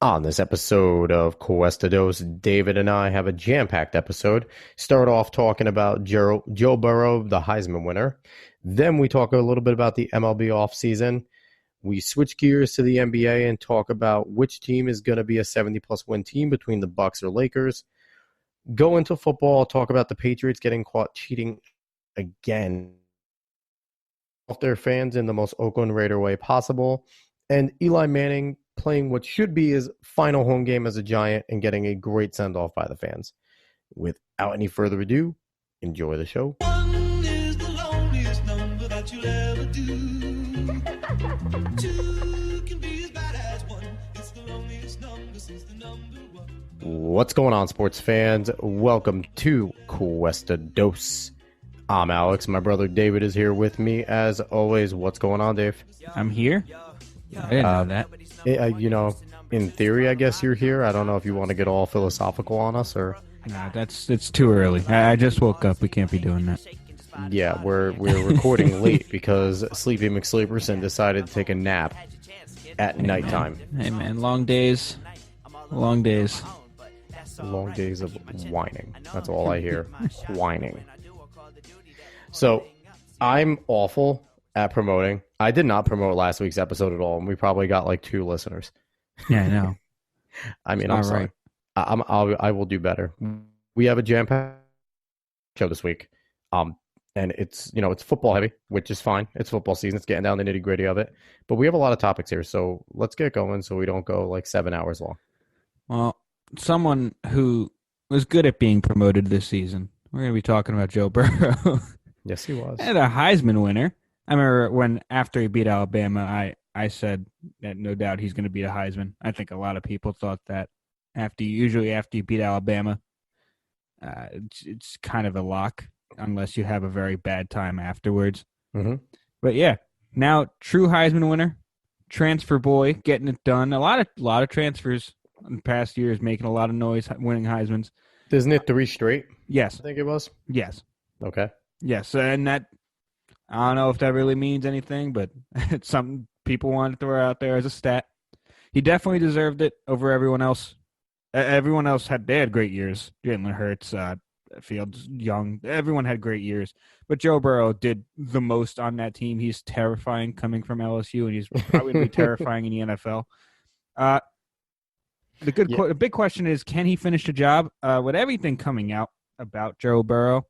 On this episode of Cuesta, David and I have a jam-packed episode. Start off talking about Joe Burrow, the Heisman winner. Then we talk a little bit about the MLB offseason. We switch gears to the NBA and talk about which team is going to be a 70-plus win team between the Bucks or Lakers. Go into football, talk about the Patriots getting caught cheating again off their fans in the most Oakland Raider way possible. And Eli Manning playing what should be his final home game as a Giant and getting a great send-off by the fans. Without any further ado, enjoy the show. One is the loneliest number that you'll ever do. Two can be as bad as one. It's the loneliest number since the number one. What's going on, sports fans? Welcome to Cuesta Dos. I'm Alex. My brother David is here with me. As always, what's going on, Dave? I'm here. I didn't know that. In theory, I guess you're here. I don't know if you want to get all philosophical on us or... No, it's too early. I just woke up. We can't be doing that. Yeah, we're recording late because Sleepy McSleeperson decided to take a nap at nighttime. Hey, man, long days. Long days. Long days of whining. That's all I hear. Whining. So, I'm awful at promoting. I did not promote last week's episode at all, and we probably got like 2 listeners. Yeah, I know. I mean, I'm sorry. Right. I will do better. We have a jam-packed show this week, and it's football heavy, which is fine. It's football season. It's getting down the nitty-gritty of it, but we have a lot of topics here, so let's get going so we don't go like 7 hours long. Well, someone who was good at being promoted this season. We're going to be talking about Joe Burrow. Yes, he was. And a Heisman winner. I remember when after he beat Alabama, I said that no doubt he's going to beat a Heisman. I think a lot of people thought that after you beat Alabama, it's kind of a lock unless you have a very bad time afterwards. Mm-hmm. But yeah, now true Heisman winner, transfer boy, getting it done. A lot of transfers in the past years, making a lot of noise, winning Heismans. Isn't it 3 straight? Yes, I think it was. yes, Okay. yes, and that. I don't know if that really means anything, but it's something people want to throw out there as a stat. He definitely deserved it over everyone else. Everyone else had great years. Jalen Hurts, Fields, Young, everyone had great years. But Joe Burrow did the most on that team. He's terrifying coming from LSU, and he's probably going to be terrifying in the NFL. The big question is, can he finish the job? With everything coming out about Joe Burrow,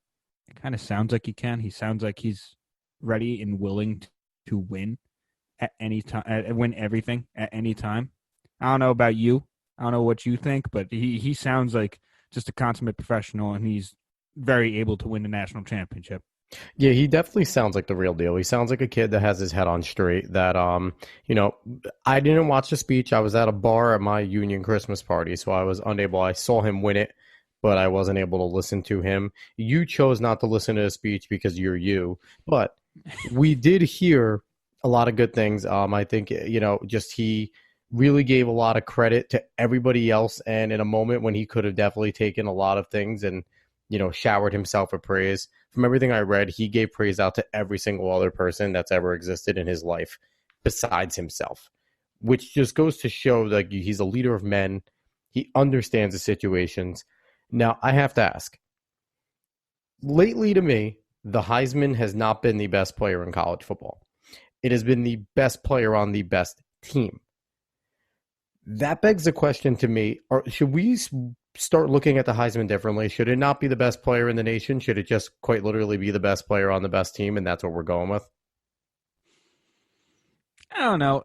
it kind of sounds like he can. He sounds like he's ready and willing to win at any time, win everything at any time. I don't know about you. I don't know what you think, but he sounds like just a consummate professional, and he's very able to win the national championship. Yeah, he definitely sounds like the real deal. He sounds like a kid that has his head on straight. That I didn't watch the speech. I was at a bar at my union Christmas party, so I was unable. I saw him win it, but I wasn't able to listen to him. You chose not to listen to his speech because you're you, but we did hear a lot of good things. I think, he really gave a lot of credit to everybody else. And in a moment when he could have definitely taken a lot of things and, showered himself with praise. From everything I read, he gave praise out to every single other person that's ever existed in his life besides himself, which just goes to show that he's a leader of men. He understands the situations. Now, I have to ask, lately to me, the Heisman has not been the best player in college football. It has been the best player on the best team. That begs the question to me, should we start looking at the Heisman differently? Should it not be the best player in the nation? Should it just quite literally be the best player on the best team, and that's what we're going with? I don't know.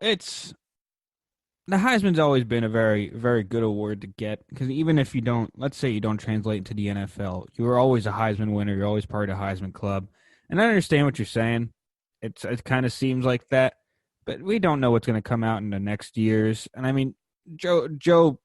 The Heisman's always been a very, very good award to get, because even if let's say you don't translate into the NFL, you're always a Heisman winner. You're always part of the Heisman club. And I understand what you're saying. It kind of seems like that, but we don't know what's going to come out in the next years. And I mean, Joe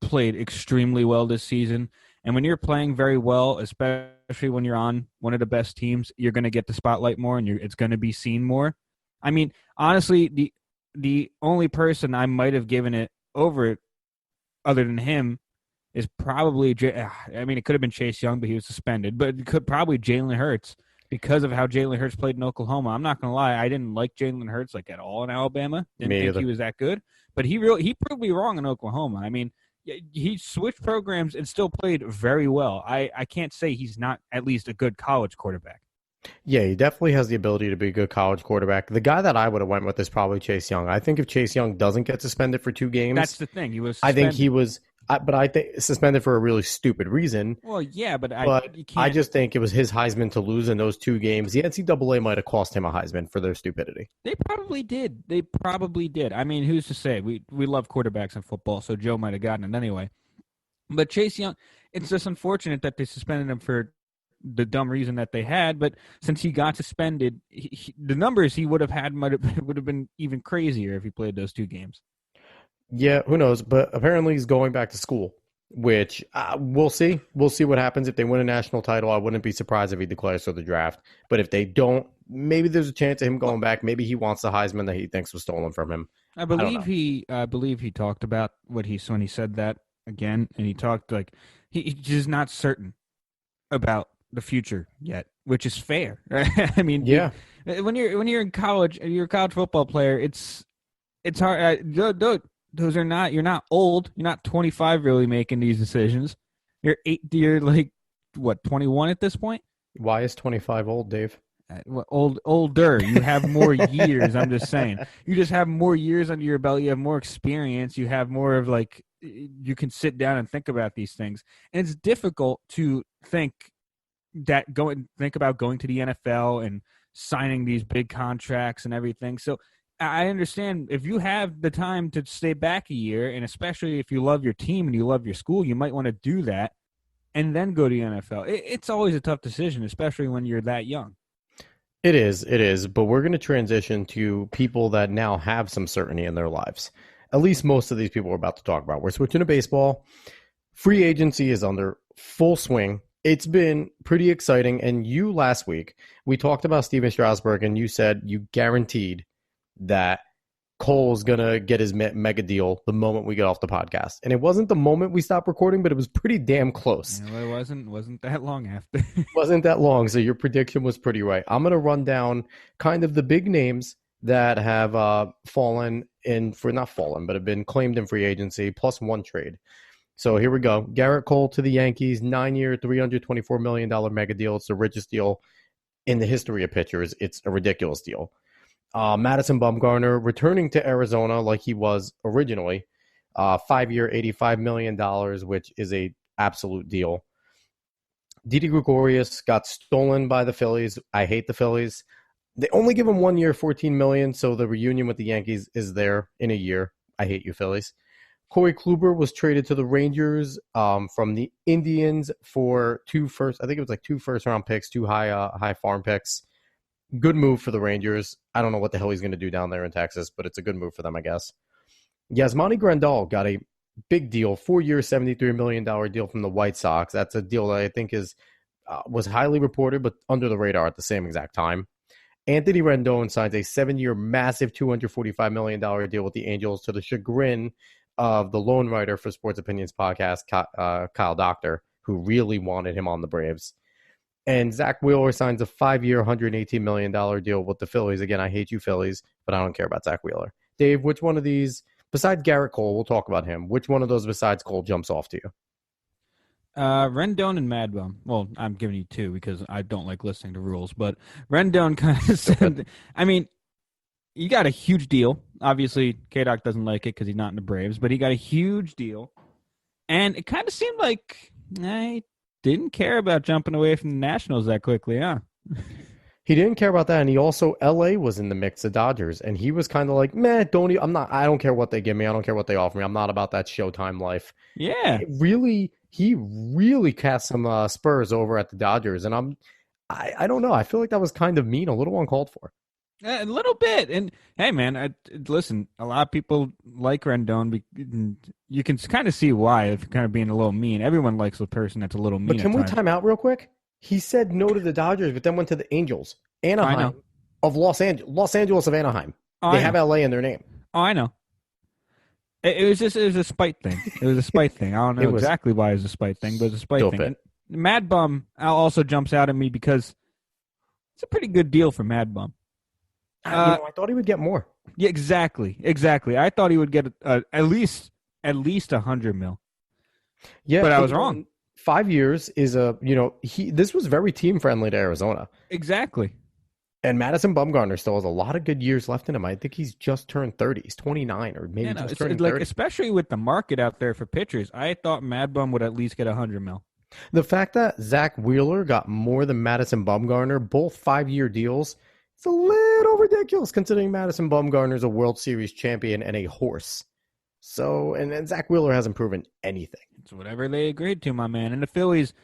played extremely well this season. And when you're playing very well, especially when you're on one of the best teams, you're going to get the spotlight more, and it's going to be seen more. I mean, honestly, the only person I might have given it over other than him is probably, it could have been Chase Young, but he was suspended. But it could probably Jalen Hurts because of how Jalen Hurts played in Oklahoma. I'm not going to lie. I didn't like Jalen Hurts at all in Alabama. Didn't think he was that good. But he proved me wrong in Oklahoma. I mean, he switched programs and still played very well. I can't say he's not at least a good college quarterback. Yeah, he definitely has the ability to be a good college quarterback. The guy that I would have went with is probably Chase Young. I think if Chase Young doesn't get suspended for 2 games, That's the thing. He was I suspended. think he was, but I think suspended for a really stupid reason. Well, yeah, but you can't. I just think it was his Heisman to lose in those 2 games. The NCAA might have cost him a Heisman for their stupidity. They probably did. I mean, who's to say? We love quarterbacks in football, so Joe might have gotten it anyway. But Chase Young, it's just unfortunate that they suspended him for the dumb reason that they had. But since he got suspended, the numbers he would have had would have been even crazier if he played those 2 games. Yeah, who knows? But apparently he's going back to school, which we'll see. We'll see what happens. If they win a national title, I wouldn't be surprised if he declares for the draft. But if they don't, maybe there's a chance of him going back.Maybe he wants the Heisman that he thinks was stolen from him. I believe he talked about when he said that again, and he talked like he's just not certain about the future yet, which is fair. Right? I mean, yeah, when you're in college and you're a college football player, it's hard. Those are not. You're not old. You're not 25 really making these decisions. You're 8. You're like what 21 at this point. Why is 25 old, Dave? Older. You have more years. I'm just saying. You just have more years under your belt. You have more experience. You have more of like you can sit down and think about these things. And it's difficult to think about going to the NFL and signing these big contracts and everything. So I understand if you have the time to stay back a year, and especially if you love your team and you love your school, you might want to do that and then go to the NFL. It's always a tough decision, especially when you're that young. It is. But we're going to transition to people that now have some certainty in their lives. At least most of these people we're about to talk about. We're switching to baseball. Free agency is under full swing. It's been pretty exciting. And you last week, we talked about Steven Strasburg, and you said you guaranteed that Cole's going to get his mega deal the moment we get off the podcast. And it wasn't the moment we stopped recording, but it was pretty damn close. No, it wasn't that long after. Wasn't that long, so your prediction was pretty right. I'm going to run down kind of the big names that have fallen in, for not fallen, but have been claimed in free agency, plus 1 trade. So here we go. Garrett Cole to the Yankees, 9-year, $324 million mega deal. It's the richest deal in the history of pitchers. It's a ridiculous deal. Madison Bumgarner returning to Arizona like he was originally, 5-year, $85 million, which is a absolute deal. Didi Gregorius got stolen by the Phillies. I hate the Phillies. They only give him 1 year, $14 million, so the reunion with the Yankees is there in a year. I hate you, Phillies. Corey Kluber was traded to the Rangers from the Indians for 2 first-round picks, 2 high farm picks. Good move for the Rangers. I don't know what the hell he's going to do down there in Texas, but it's a good move for them, I guess. Yasmani Grandal got a big deal, 4-year, $73 million deal from the White Sox. That's a deal that I think was highly reported, but under the radar at the same exact time. Anthony Rendon signs a 7-year, massive $245 million deal with the Angels to the chagrin of the lone writer for Sports Opinions podcast, Kyle Doctor, who really wanted him on the Braves. And Zach Wheeler signs a 5-year, $118 million deal with the Phillies. Again, I hate you, Phillies, but I don't care about Zach Wheeler. Dave, which one of these, besides Garrett Cole, we'll talk about him, which one of those besides Cole jumps off to you? Rendon and Mad Bum. Well, I'm giving you 2 because I don't like listening to rules, but Rendon kind of said, I mean, you got a huge deal. Obviously, K-Doc doesn't like it because he's not in the Braves, but he got a huge deal. And it kind of seemed like I didn't care about jumping away from the Nationals that quickly, huh? He didn't care about that, and he also, LA was in the mix, the Dodgers, and he was kind of like, I don't care what they give me, I don't care what they offer me, I'm not about that Showtime life. Yeah. He really cast some spurs over at the Dodgers, and I don't know, I feel like that was kind of mean, a little uncalled for. A little bit. And hey, man, listen, a lot of people like Rendon. You can kind of see why, if kind of being a little mean. Everyone likes a person that's a little mean. But can we time out real quick? He said no to the Dodgers, but then went to the Angels. Anaheim of Los Angeles of Anaheim. They have LA in their name. Oh, I know. It was a spite thing. It was a spite thing. I don't know exactly why it was a spite thing, but it was a spite thing. And Mad Bum also jumps out at me because it's a pretty good deal for Mad Bum. I thought he would get more. Yeah, exactly. I thought he would get at least $100 million, Yeah, but I and, was wrong. 5 years is this was very team friendly to Arizona. Exactly. And Madison Bumgarner still has a lot of good years left in him. I think he's just turned 30. He's 29 or maybe Yeah, no, just it's turning like 30. especially with the market out there for pitchers, I thought Mad Bum would at least get $100 million. The fact that Zach Wheeler got more than Madison Bumgarner, both 5-year deals, it's a little ridiculous considering Madison Bumgarner's a World Series champion and a horse. So, and Zach Wheeler hasn't proven anything. It's whatever they agreed to, my man. And the Phillies,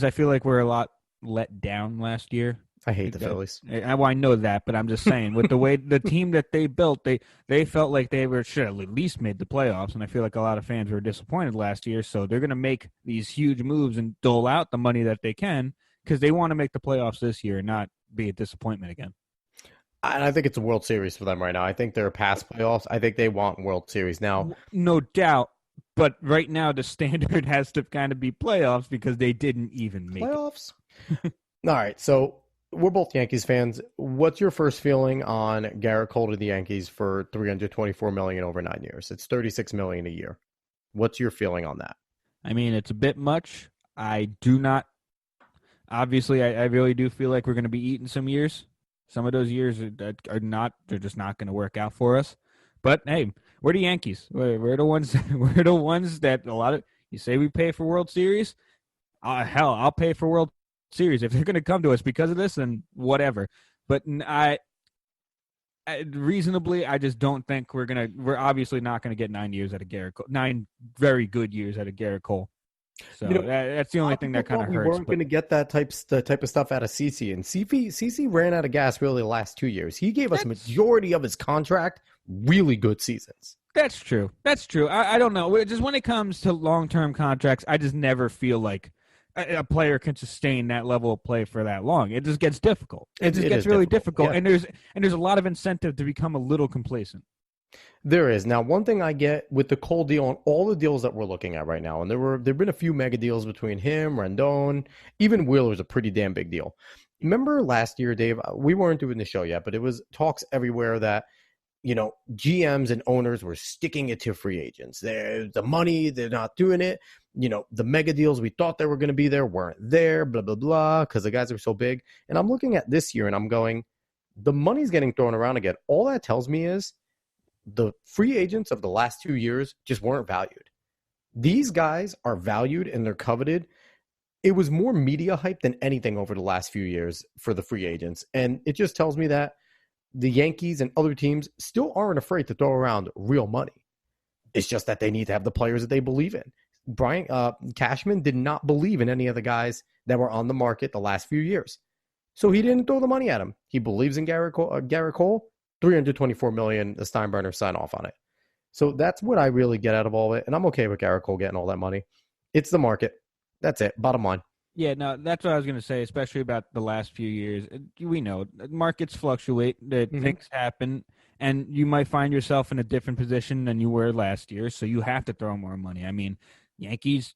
I feel like were a lot let down last year. I hate the Phillies. I know that, but I'm just saying, with the way the team that they built, they felt like they should have at least made the playoffs, and I feel like a lot of fans were disappointed last year. So they're going to make these huge moves and dole out the money that they can because they want to make the playoffs this year and not be a disappointment again. And I think it's a World Series for them right now. I think they're past playoffs. I think they want World Series now. No doubt. But right now, the standard has to kind of be playoffs because they didn't even make playoffs. All right, so we're both Yankees fans. What's your first feeling on Garrett Cole to the Yankees for $324 million over 9 years? It's $36 million a year. What's your feeling on that? I mean, it's a bit much. I do not. Obviously, I really do feel like we're going to be eating some years. Some of those years are not. They're just not going to work out for us. But hey, we're the Yankees. We're the ones. We're the ones that a lot of you say we pay for World Series. Hell, I'll pay for World Series if they're going to come to us because of this. Then whatever. But reasonably, I just don't think we're obviously not gonna get 9 years out of Garrett Cole, 9 very good years out of Garrett Cole. So that's the only thing that kind of hurts. We weren't going to get the type of stuff out of CC, and CC ran out of gas really the last 2 years. He gave us a majority of his contract really good seasons. That's true. I don't know. Just when it comes to long-term contracts, I just never feel like a player can sustain that level of play for that long. It just gets difficult. It gets really difficult. Yeah. And there's a lot of incentive to become a little complacent. There is. Now, one thing I get with the Cole deal and all the deals that we're looking at right now, and there've been a few mega deals between him, Rendon, even Wheeler's a pretty damn big deal. Remember last year, Dave, we weren't doing the show yet, but it was talks everywhere that, GMs and owners were sticking it to free agents. The money, they're not doing it. The mega deals we thought they were going to be there weren't there, blah, blah, blah, because the guys are so big. And I'm looking at this year and I'm going, the money's getting thrown around again. All that tells me is the free agents of the last 2 years just weren't valued. These guys are valued and they're coveted. It was more media hype than anything over the last few years for the free agents. And it just tells me that the Yankees and other teams still aren't afraid to throw around real money. It's just that they need to have the players that they believe in. Brian Cashman did not believe in any of the guys that were on the market the last few years. So he didn't throw the money at him. He believes in Garrett Cole, $324 million, the Steinbrenner sign off on it. So that's what I really get out of all of it. And I'm okay with Garrett Cole getting all that money. It's the market. That's it. Bottom line. Yeah, no, that's what I was going to say, especially about the last few years. We know markets fluctuate, things happen, and you might find yourself in a different position than you were last year, so you have to throw more money. I mean, Yankees,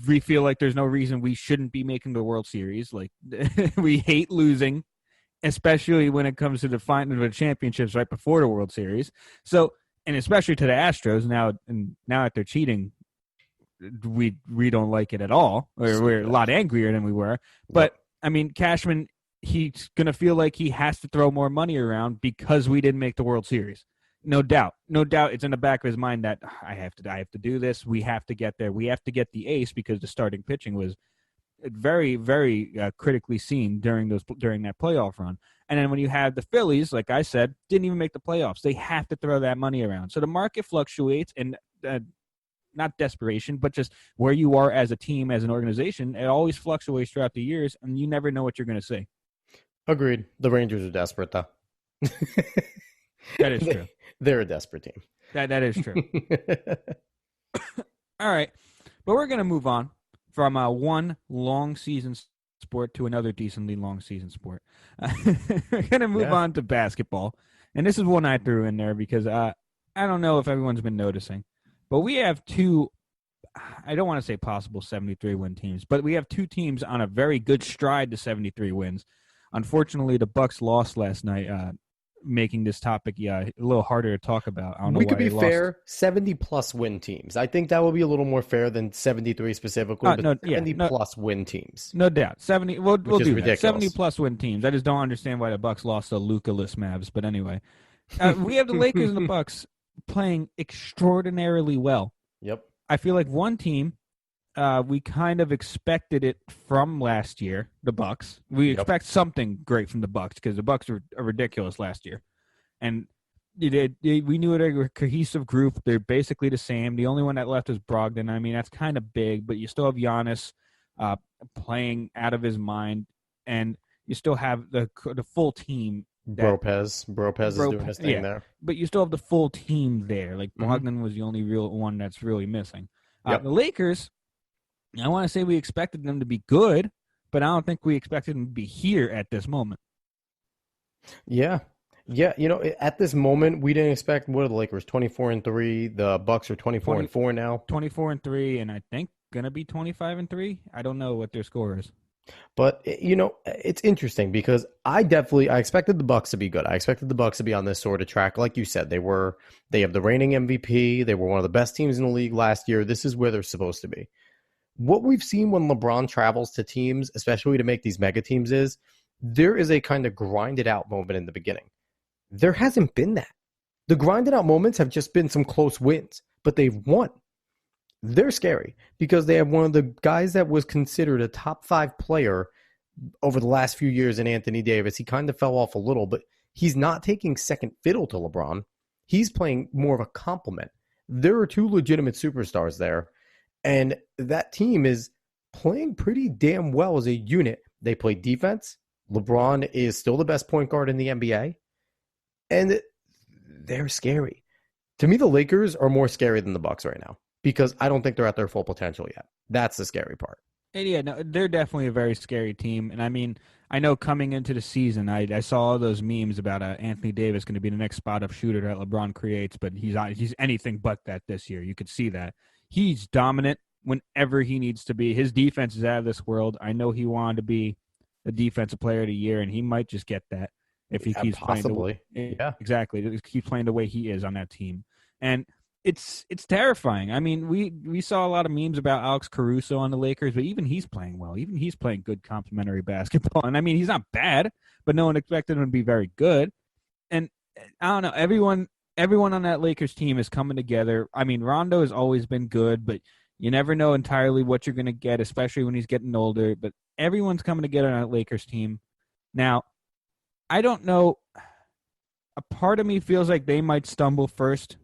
we feel like there's no reason we shouldn't be making the World Series. Like, we hate losing, especially when it comes to the final of the championships right before the World Series. So, and especially to the Astros now that they're cheating, we don't like it at all. We're a lot angrier than we were. But, I mean, Cashman, he's going to feel like he has to throw more money around because we didn't make the World Series. No doubt. It's in the back of his mind that I have to do this. We have to get there. We have to get the ace because the starting pitching was very, very critically seen during that playoff run. And then when you have the Phillies, like I said, didn't even make the playoffs. They have to throw that money around. So the market fluctuates, and not desperation, but just where you are as a team, as an organization, it always fluctuates throughout the years, and you never know what you're going to see. Agreed. The Rangers are desperate, though. That is true. They're a desperate team. That is true. All right. But we're going to move on from one long season sport to another decently long season sport. We're going to move on to basketball. And this is one I threw in there because I don't know if everyone's been noticing, but we have two, I don't want to say possible 73-win teams, but we have two teams on a very good stride to 73 wins. Unfortunately, the Bucks lost last night. making this topic a little harder to talk about. I don't know We why could be he lost. fair, 70-plus win teams. I think that will be a little more fair than 73 specifically, but 70-plus win teams. No doubt. 70. We'll do ridiculous. that. 70-plus win teams. I just don't understand why the Bucks lost to Luka-less Mavs. But anyway, we have the Lakers and the Bucks playing extraordinarily well. Yep. I feel like one team, we kind of expected it from last year, the Bucks. We expect something great from the Bucks because the Bucks were ridiculous last year. And we knew they were a cohesive group. They're basically the same. The only one that left is Brogdon. I mean, that's kind of big, but you still have Giannis playing out of his mind, and you still have the full team. Bropez is doing his thing there. But you still have the full team there. Like, Brogdon was the only real one that's really missing. The Lakers, I want to say we expected them to be good, but I don't think we expected them to be here at this moment. Yeah. Yeah, at this moment, we didn't expect, what are the Lakers, 24-3? The Bucks are 24-4 now. 24-3, and I think going to be 25-3. I don't know what their score is. But, it's interesting because I expected the Bucks to be good. I expected the Bucks to be on this sort of track. Like you said, they have the reigning MVP. They were one of the best teams in the league last year. This is where they're supposed to be. What we've seen when LeBron travels to teams, especially to make these mega teams, is there is a kind of grinded out moment in the beginning. There hasn't been that. The grinded out moments have just been some close wins, but they've won. They're scary because they have one of the guys that was considered a top 5 player over the last few years in Anthony Davis. He kind of fell off a little, but he's not taking second fiddle to LeBron. He's playing more of a complement. There are 2 legitimate superstars there, and that team is playing pretty damn well as a unit. They play defense. LeBron is still the best point guard in the NBA. And they're scary. To me, the Lakers are more scary than the Bucks right now because I don't think they're at their full potential yet. That's the scary part. And yeah, no, they're definitely a very scary team. And I mean, I know coming into the season, I saw all those memes about Anthony Davis going to be the next spot-up shooter that LeBron creates, but he's anything but that this year. You could see that. He's dominant whenever he needs to be. His defense is out of this world. I know he wanted to be the defensive player of the year, and he might just get that. If he keeps possibly. playing exactly. Keep playing the way he is on that team. And it's terrifying. I mean, we saw a lot of memes about Alex Caruso on the Lakers, but even he's playing well. Even he's playing good complimentary basketball. And I mean, he's not bad, but no one expected him to be very good. And I don't know, everyone on that Lakers team is coming together. I mean, Rondo has always been good, but you never know entirely what you're going to get, especially when he's getting older. But everyone's coming together on that Lakers team. Now, I don't know. A part of me feels like they might stumble first,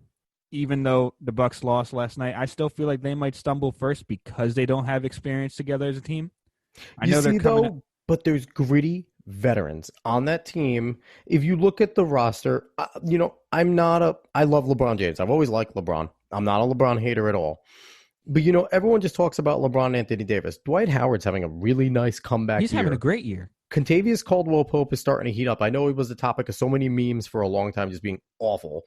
even though the Bucks lost last night. I still feel like they might stumble first because they don't have experience together as a team. But there's gritty veterans on that team. If you look at the roster, I love LeBron James. I've always liked LeBron. I'm not a LeBron hater at all. But, everyone just talks about LeBron and Anthony Davis. Dwight Howard's having a really nice comeback. He's having a great year. Contavious Caldwell-Pope is starting to heat up. I know he was the topic of so many memes for a long time, just being awful,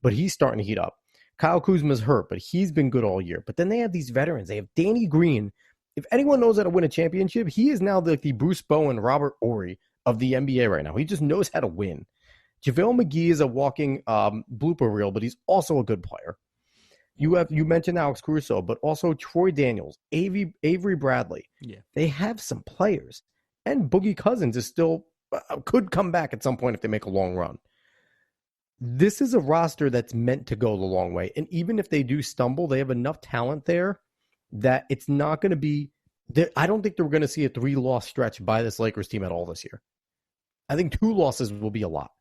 but he's starting to heat up. Kyle Kuzma's hurt, but he's been good all year. But then they have these veterans. They have Danny Green. If anyone knows how to win a championship, he is now the Bruce Bowen, Robert Horry of the NBA right now. He just knows how to win. JaVale McGee is a walking blooper reel, but he's also a good player. You mentioned Alex Caruso, but also Troy Daniels, Avery Bradley. Yeah, they have some players. And Boogie Cousins is still could come back at some point if they make a long run. This is a roster that's meant to go the long way. And even if they do stumble, they have enough talent there that it's not going to be – I don't think they're going to see a 3-loss stretch by this Lakers team at all this year. I think 2 losses will be a lot.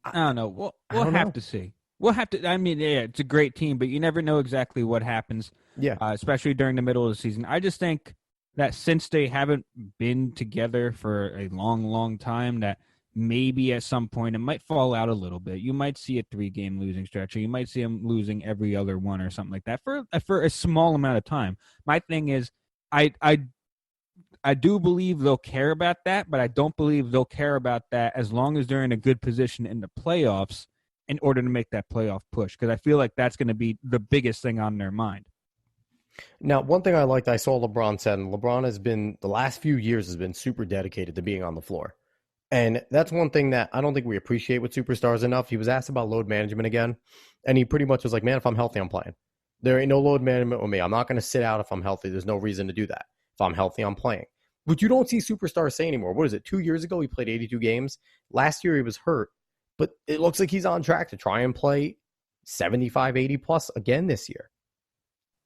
I don't know. We'll have to see. We'll have to – I mean, yeah, it's a great team, but you never know exactly what happens, especially during the middle of the season. I just think – that since they haven't been together for a long, long time, that maybe at some point it might fall out a little bit. You might see a 3-game losing stretch, or you might see them losing every other one or something like that for a small amount of time. My thing is, I do believe they'll care about that, but I don't believe they'll care about that as long as they're in a good position in the playoffs in order to make that playoff push, because I feel like that's going to be the biggest thing on their mind. Now, one thing I saw LeBron said, and LeBron has been, the last few years has been super dedicated to being on the floor. And that's one thing that I don't think we appreciate with superstars enough. He was asked about load management again, and he pretty much was like, man, if I'm healthy, I'm playing. There ain't no load management with me. I'm not going to sit out if I'm healthy. There's no reason to do that. If I'm healthy, I'm playing. But you don't see superstars say anymore. What is it? 2 years ago, he played 82 games. Last year, he was hurt. But it looks like he's on track to try and play 75, 80 plus again this year.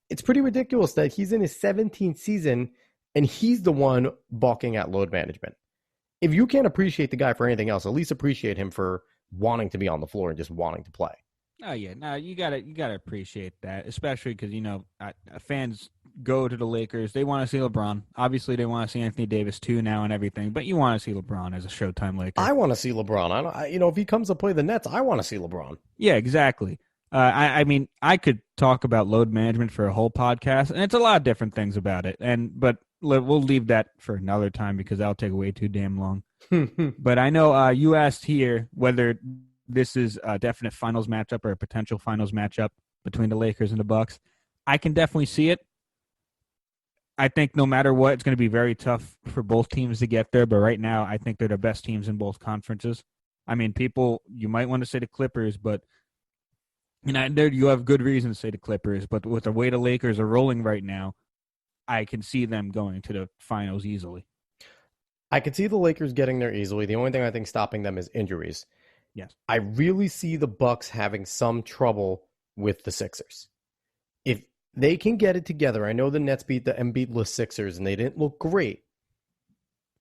It's pretty ridiculous that he's in his 17th season, and he's the one balking at load management. If you can't appreciate the guy for anything else, at least appreciate him for wanting to be on the floor and just wanting to play. Oh yeah, no, you gotta appreciate that, especially because fans go to the Lakers. They want to see LeBron. Obviously, they want to see Anthony Davis too now and everything. But you want to see LeBron as a Showtime Laker. I want to see LeBron. If he comes to play the Nets, I want to see LeBron. Yeah, exactly. I mean, I could talk about load management for a whole podcast, and it's a lot of different things about it. But we'll leave that for another time because that'll take way too damn long. But I know you asked here whether this is a definite finals matchup or a potential finals matchup between the Lakers and the Bucks. I can definitely see it. I think no matter what, it's going to be very tough for both teams to get there. But right now, I think they're the best teams in both conferences. I mean, you might want to say the Clippers, but you have good reason to say the Clippers. But with the way the Lakers are rolling right now, I can see them going to the finals easily. I could see the Lakers getting there easily. The only thing I think stopping them is injuries. Yes. I really see the Bucks having some trouble with the Sixers. If they can get it together, I know the Nets beat the Embiid-less Sixers and they didn't look great.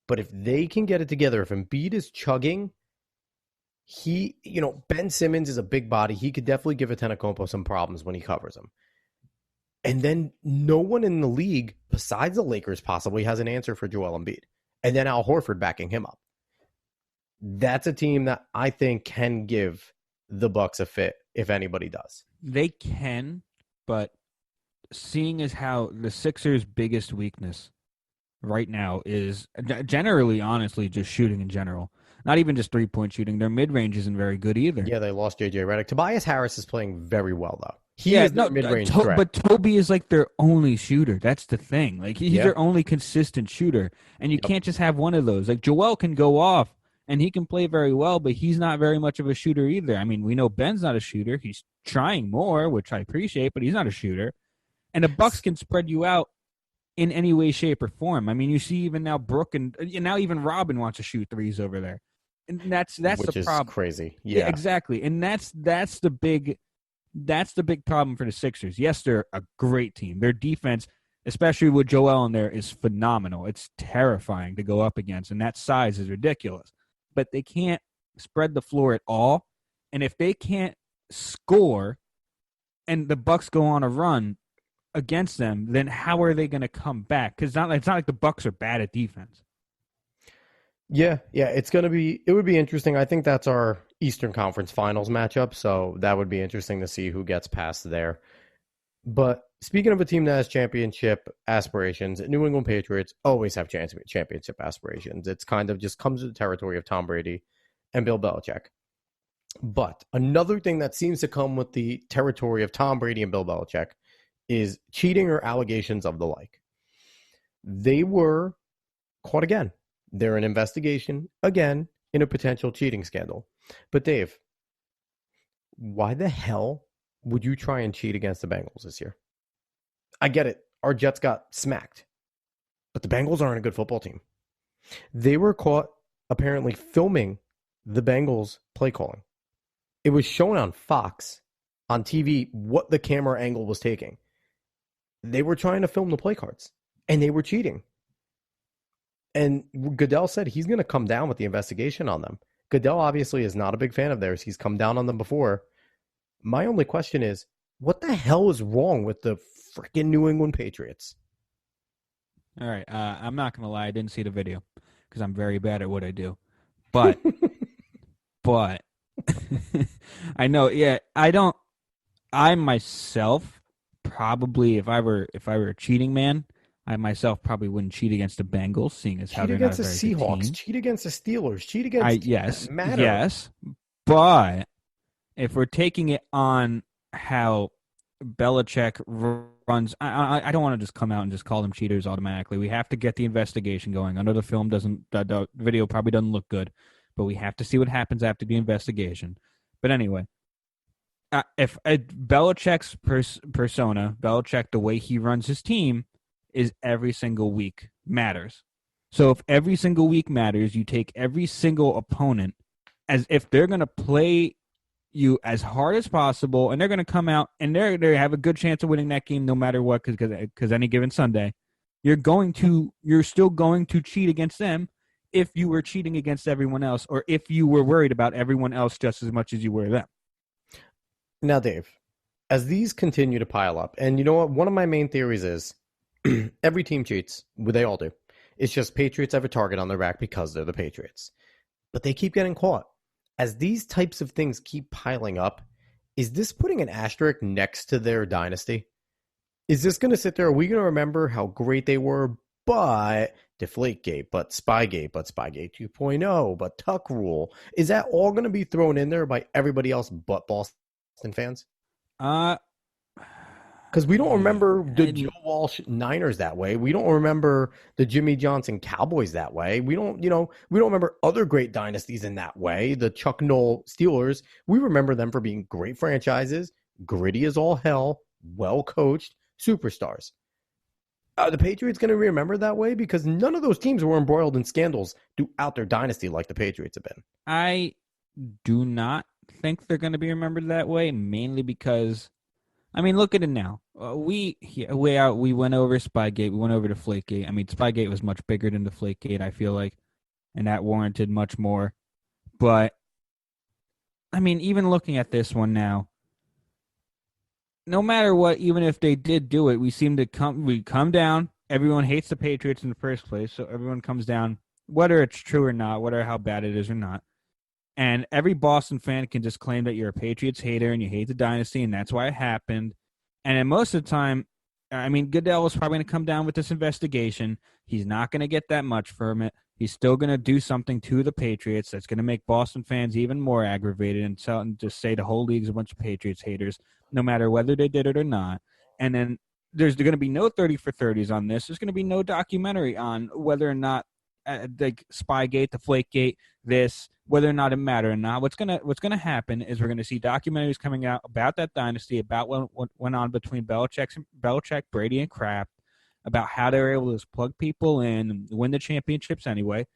But if they can get it together, if Embiid is chugging, Ben Simmons is a big body. He could definitely give Antetokounmpo some problems when he covers him. And then no one in the league, besides the Lakers possibly, has an answer for Joel Embiid. And then Al Horford backing him up. That's a team that I think can give the Bucks a fit if anybody does. They can, but seeing as how the Sixers' biggest weakness right now is generally, honestly, just shooting in general. Not even just three-point shooting. Their mid-range isn't very good either. Yeah, they lost J.J. Redick. Tobias Harris is playing very well, though. He is their mid-range threat. But Toby is like their only shooter. That's the thing. Like he's their only consistent shooter, and you can't just have one of those. Like Joel can go off, and he can play very well, but he's not very much of a shooter either. I mean, we know Ben's not a shooter. He's trying more, which I appreciate, but he's not a shooter. And the Bucks can spread you out in any way, shape, or form. I mean, you see even now Brooke and now even Robin wants to shoot threes over there. And that's the problem. Which is crazy. Yeah, exactly. And that's the big problem for the Sixers. Yes, they're a great team. Their defense, especially with Joel in there, is phenomenal. It's terrifying to go up against, and that size is ridiculous. But they can't spread the floor at all. And if they can't score and the Bucks go on a run against them, then how are they going to come back? Because it's not like the Bucks are bad at defense. Yeah, it would be interesting. I think that's our Eastern Conference Finals matchup, so that would be interesting to see who gets past there. But speaking of a team that has championship aspirations, New England Patriots always have championship aspirations. It's kind of just comes to the territory of Tom Brady and Bill Belichick. But another thing that seems to come with the territory of Tom Brady and Bill Belichick is cheating or allegations of the like. They were caught again. They're in investigation again in a potential cheating scandal. But Dave, why the hell would you try and cheat against the Bengals this year? I get it. Our Jets got smacked. But the Bengals aren't a good football team. They were caught apparently filming the Bengals play calling. It was shown on Fox on TV what the camera angle was taking. They were trying to film the play cards, and they were cheating. And Goodell said he's going to come down with the investigation on them. Goodell obviously is not a big fan of theirs. He's come down on them before. My only question is, what the hell is wrong with the freaking New England Patriots? All right. I'm not going to lie. I didn't see the video because I'm very bad at what I do. But, I know. Yeah, I myself probably, if I were a cheating man, I myself probably wouldn't cheat against the Bengals, seeing as how they're not a very good team. Cheat against the Seahawks. Cheat against the Steelers. Cheat against yes. But if we're taking it on how Belichick runs. I don't want to just come out and just call them cheaters automatically. We have to get the investigation going. I know the film doesn't, the video probably doesn't look good, but we have to see what happens after the investigation. But anyway, if Belichick's persona, Belichick, the way he runs his team, is every single week matters. So if every single week matters, you take every single opponent as if they're going to play you as hard as possible, and they're going to come out and they have a good chance of winning that game no matter what, because any given Sunday, you're still going to cheat against them if you were cheating against everyone else, or if you were worried about everyone else just as much as you were them. Now, Dave, as these continue to pile up, and you know what? One of my main theories is every team cheats. They all do. It's just Patriots have a target on their back because they're the Patriots. But they keep getting caught. As these types of things keep piling up, is this putting an asterisk next to their dynasty? Is this going to sit there? Are we going to remember how great they were, but Deflategate, but Spygate 2.0, but Tuck Rule? Is that all going to be thrown in there by everybody else but Boston fans? Because we don't remember the Joe Walsh Niners that way. We don't remember the Jimmy Johnson Cowboys that way. We don't remember other great dynasties in that way. The Chuck Noll Steelers, we remember them for being great franchises, gritty as all hell, well-coached superstars. Are the Patriots going to remember that way? Because none of those teams were embroiled in scandals throughout their dynasty like the Patriots have been. I do not think they're going to be remembered that way, mainly because, I mean, look at it now. We went over Spygate. We went over Deflategate. I mean, Spygate was much bigger than Deflategate, I feel like, and that warranted much more. But, I mean, even looking at this one now, no matter what, even if they did do it, we come down. Everyone hates the Patriots in the first place, so everyone comes down, whether it's true or not, whether how bad it is or not. And every Boston fan can just claim that you're a Patriots hater and you hate the dynasty, and that's why it happened. And then most of the time, I mean, Goodell is probably going to come down with this investigation. He's not going to get that much from it. He's still going to do something to the Patriots that's going to make Boston fans even more aggravated and just say the whole league's a bunch of Patriots haters, no matter whether they did it or not. And then there's going to be no 30 for 30s on this. There's going to be no documentary on whether or not like Spygate, Deflategate, whether or not it mattered or not. What's gonna happen is we're gonna see documentaries coming out about that dynasty, about what went on between Belichick, Brady, and Kraft, about how they were able to plug people in and win the championships anyway.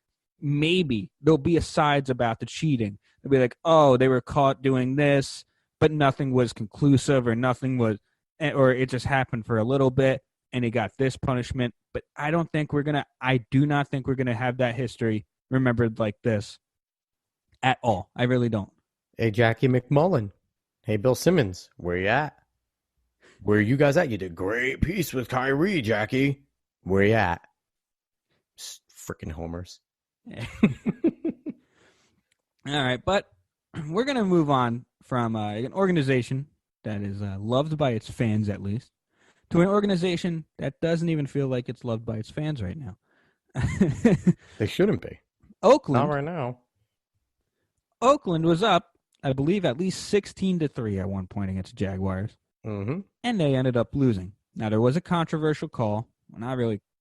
Maybe there'll be asides about the cheating. They'll be like, oh, they were caught doing this, but nothing was conclusive, or it just happened for a little bit and they got this punishment. But I do not think we're gonna have that history remembered like this at all. I really don't. Hey, Jackie McMullen. Hey, Bill Simmons. Where you at? Where are you guys at? You did great piece with Kyrie, Jackie. Where you at? Freaking homers. All right, but we're going to move on from an organization that is loved by its fans, at least, to an organization that doesn't even feel like it's loved by its fans right now. They shouldn't be. Oakland. Not right now. Oakland was up, I believe, at least 16-3 at one point against the Jaguars. Mm-hmm. And they ended up losing. Now, there was a controversial call.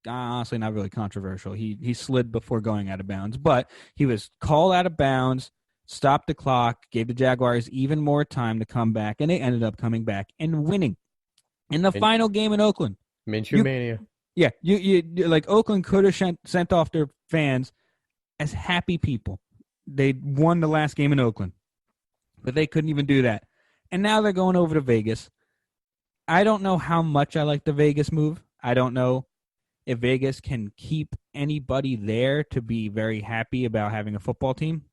Honestly, not really controversial. He slid before going out of bounds, but he was called out of bounds, stopped the clock, gave the Jaguars even more time to come back, and they ended up coming back and winning in the final game in Oakland. Minshew Mania. Yeah, you like Oakland could have sent off their fans as happy people. They won the last game in Oakland, but they couldn't even do that. And now they're going over to Vegas. I don't know how much I like the Vegas move. I don't know if Vegas can keep anybody there to be very happy about having a football team.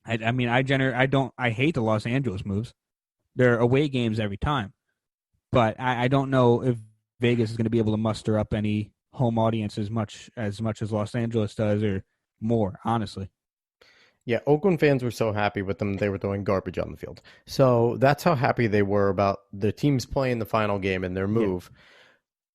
I hate the Los Angeles moves. They're away games every time. But I don't know if Vegas is going to be able to muster up any home audience as much as Los Angeles does, or more, honestly. Yeah, Oakland fans were so happy with them, they were throwing garbage on the field. So that's how happy they were about the teams playing the final game and their move.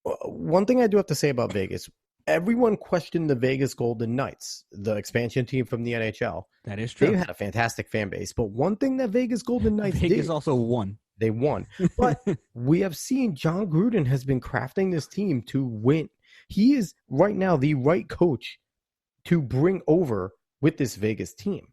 Yeah. One thing I do have to say about Vegas, everyone questioned the Vegas Golden Knights, the expansion team from the NHL. That is true. They had a fantastic fan base, but one thing that Vegas Golden Knights Vegas also won. They won. But we have seen John Gruden has been crafting this team to win. He is right now the right coach to bring over with this Vegas team.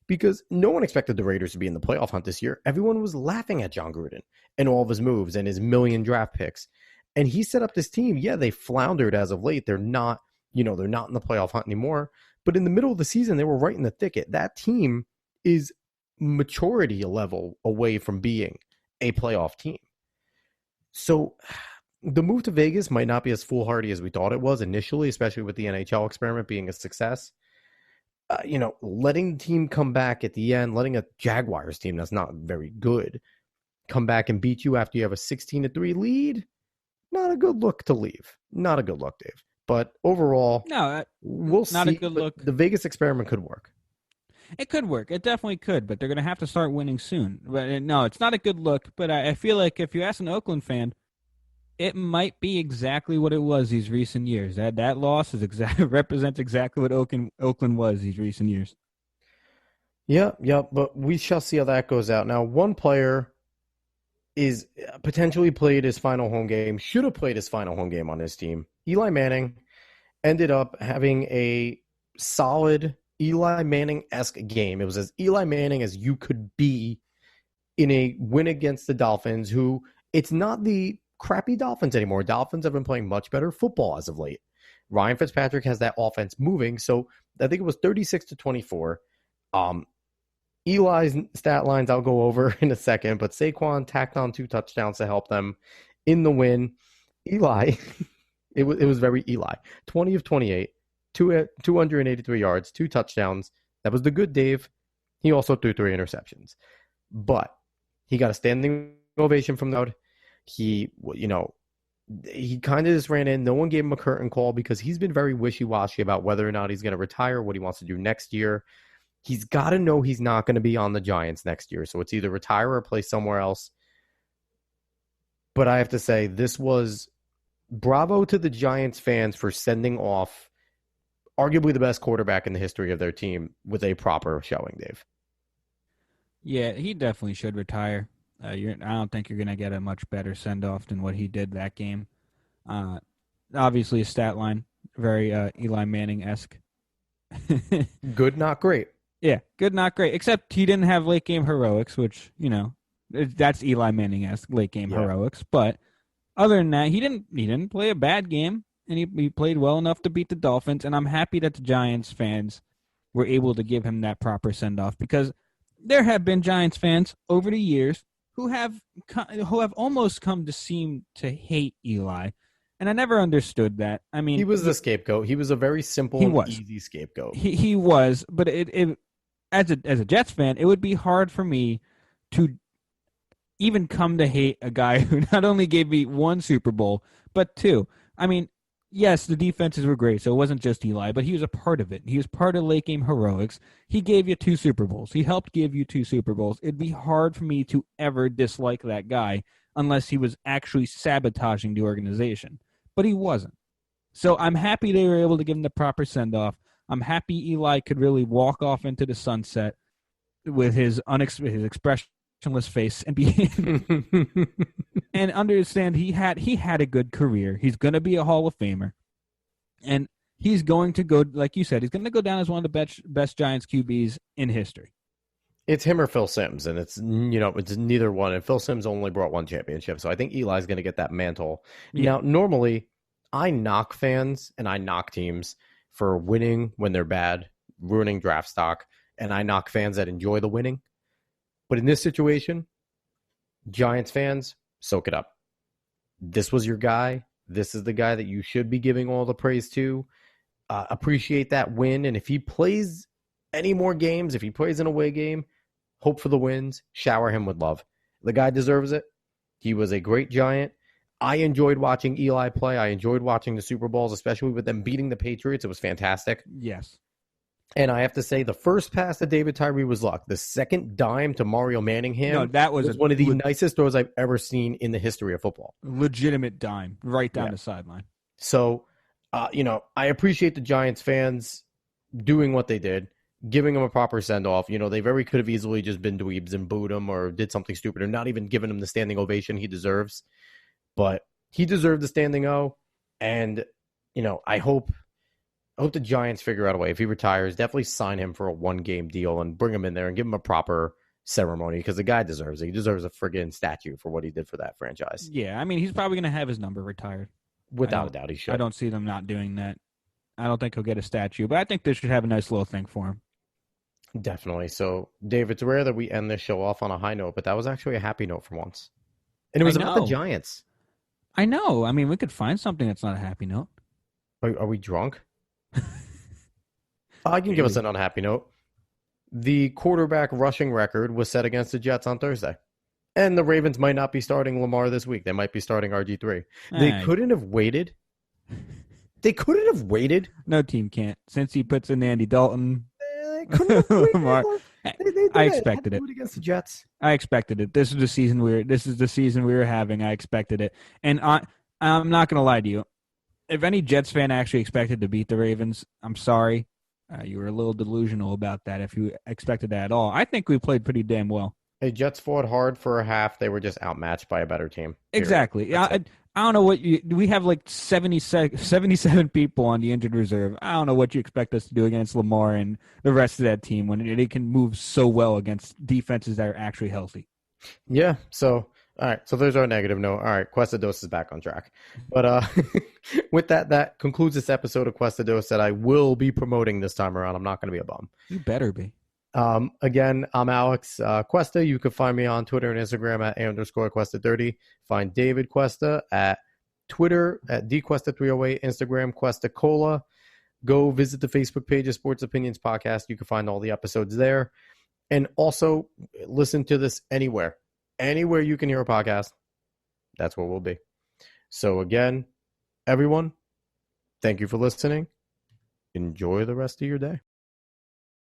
Because no one expected the Raiders to be in the playoff hunt this year. Everyone was laughing at John Gruden and all of his moves and his million draft picks. And he set up this team. Yeah, they floundered as of late. They're not in the playoff hunt anymore. But in the middle of the season, they were right in the thicket. That team is maturity level away from being a playoff team. So the move to Vegas might not be as foolhardy as we thought it was initially, especially with the NHL experiment being a success. Letting the team come back at the end, letting a Jaguars team that's not very good come back and beat you after you have a 16-3 lead, not a good look to leave. Not a good look, Dave. But overall, we'll see. Not a good look. The Vegas experiment could work. It could work. It definitely could, but they're going to have to start winning soon. But no, it's not a good look, but I feel like if you ask an Oakland fan, it might be exactly what it was these recent years. That loss represents exactly what Oakland was these recent years. Yeah, but we shall see how that goes out. Now, one player is potentially played his final home game, should have played his final home game on his team. Eli Manning ended up having a solid Eli Manning-esque game. It was as Eli Manning as you could be in a win against the Dolphins, who it's not the crappy Dolphins anymore. Dolphins have been playing much better football as of late. Ryan Fitzpatrick has that offense moving. So I think it was 36-24. Eli's stat lines I'll go over in a second, but Saquon tacked on 2 touchdowns to help them in the win. Eli, it was very Eli. 20 of 28, 283 yards, 2 touchdowns. That was the good Dave. He also threw 3 interceptions. But he got a standing ovation from the crowd. He kind of just ran in. No one gave him a curtain call because he's been very wishy-washy about whether or not he's going to retire, what he wants to do next year. He's got to know he's not going to be on the Giants next year. So it's either retire or play somewhere else. But I have to say, this was bravo to the Giants fans for sending off arguably the best quarterback in the history of their team with a proper showing, Dave. Yeah, he definitely should retire. I don't think you're going to get a much better send-off than what he did that game. Obviously, a stat line, very Eli Manning-esque. Good, not great. Yeah, good, not great. Except he didn't have late-game heroics, which, that's Eli Manning-esque, late-game heroics. But other than that, he didn't play a bad game, and he played well enough to beat the Dolphins. And I'm happy that the Giants fans were able to give him that proper send-off, because there have been Giants fans over the years who have almost come to seem to hate Eli, and I never understood that. I mean, he was the scapegoat. He was a very simple and easy scapegoat. He was, but it as a Jets fan, it would be hard for me to even come to hate a guy who not only gave me 1 Super Bowl, but 2. I mean, yes, the defenses were great, so it wasn't just Eli, but he was a part of it. He was part of late-game heroics. He gave you 2 Super Bowls. He helped give you 2 Super Bowls. It'd be hard for me to ever dislike that guy unless he was actually sabotaging the organization. But he wasn't. So I'm happy they were able to give him the proper send-off. I'm happy Eli could really walk off into the sunset with his expressionless face and be and understand he had a good career. He's going to be a Hall of Famer, and he's going to go, like you said, he's going to go down as one of the best Giants QBs in history. It's him or Phil Simms, and it's neither one. And Phil Simms only brought 1 championship, so I think Eli's going to get that mantle. Yeah. Now, normally, I knock fans and I knock teams for winning when they're bad, ruining draft stock, and I knock fans that enjoy the winning. But in this situation, Giants fans, soak it up. This was your guy. This is the guy that you should be giving all the praise to. Appreciate that win. And if he plays any more games, if he plays an away game, hope for the wins. Shower him with love. The guy deserves it. He was a great Giant. I enjoyed watching Eli play. I enjoyed watching the Super Bowls, especially with them beating the Patriots. It was fantastic. Yes. And I have to say, the first pass to David Tyree was luck. The second dime to Mario Manningham that was one of the nicest throws I've ever seen in the history of football. Legitimate dime, right down the sideline. So, I appreciate the Giants fans doing what they did. giving him a proper send-off. They very could have easily just been dweebs and booed him or did something stupid or not even given him the standing ovation he deserves. But he deserved the standing O. And, I hope the Giants figure out a way. If he retires, definitely sign him for a one-game deal and bring him in there and give him a proper ceremony because the guy deserves it. He deserves a friggin' statue for what he did for that franchise. Yeah, I mean, he's probably going to have his number retired. Without a doubt, he should. I don't see them not doing that. I don't think he'll get a statue, but I think they should have a nice little thing for him. Definitely. So, Dave, it's rare that we end this show off on a high note, but that was actually a happy note for once. And it was about the Giants. I know. I mean, we could find something that's not a happy note. Are we drunk? I can give us an unhappy note. The quarterback rushing record was set against the Jets on Thursday. And the Ravens might not be starting Lamar this week. They might be starting RG3. They couldn't have waited. No team can't. Since he puts in Andy Dalton. They couldn't have waited. Lamar. I expected it. Against the Jets. I expected it. This is the season we were having. I expected it. And I'm not going to lie to you. If any Jets fan actually expected to beat the Ravens, I'm sorry. You were a little delusional about that if you expected that at all. I think we played pretty damn well. The Jets fought hard for a half. They were just outmatched by a better team. Period. Exactly. I don't know we have like 77 people on the injured reserve. I don't know what you expect us to do against Lamar and the rest of that team when they can move so well against defenses that are actually healthy. Yeah. So, all right. So there's our negative note. All right. Cuesta Dos is back on track. But with that concludes this episode of Cuesta Dos that I will be promoting this time around. I'm not going to be a bum. You better be. Again, I'm Alex Cuesta. You can find me on Twitter and Instagram at @A_Cuesta30. Find David Cuesta at Twitter at DQuesta308, Instagram Cuesta Cola. Go visit the Facebook page of Sports Opinions Podcast. You can find all the episodes there. And also listen to this anywhere. Anywhere you can hear a podcast, that's where we'll be. So again, everyone, thank you for listening. Enjoy the rest of your day.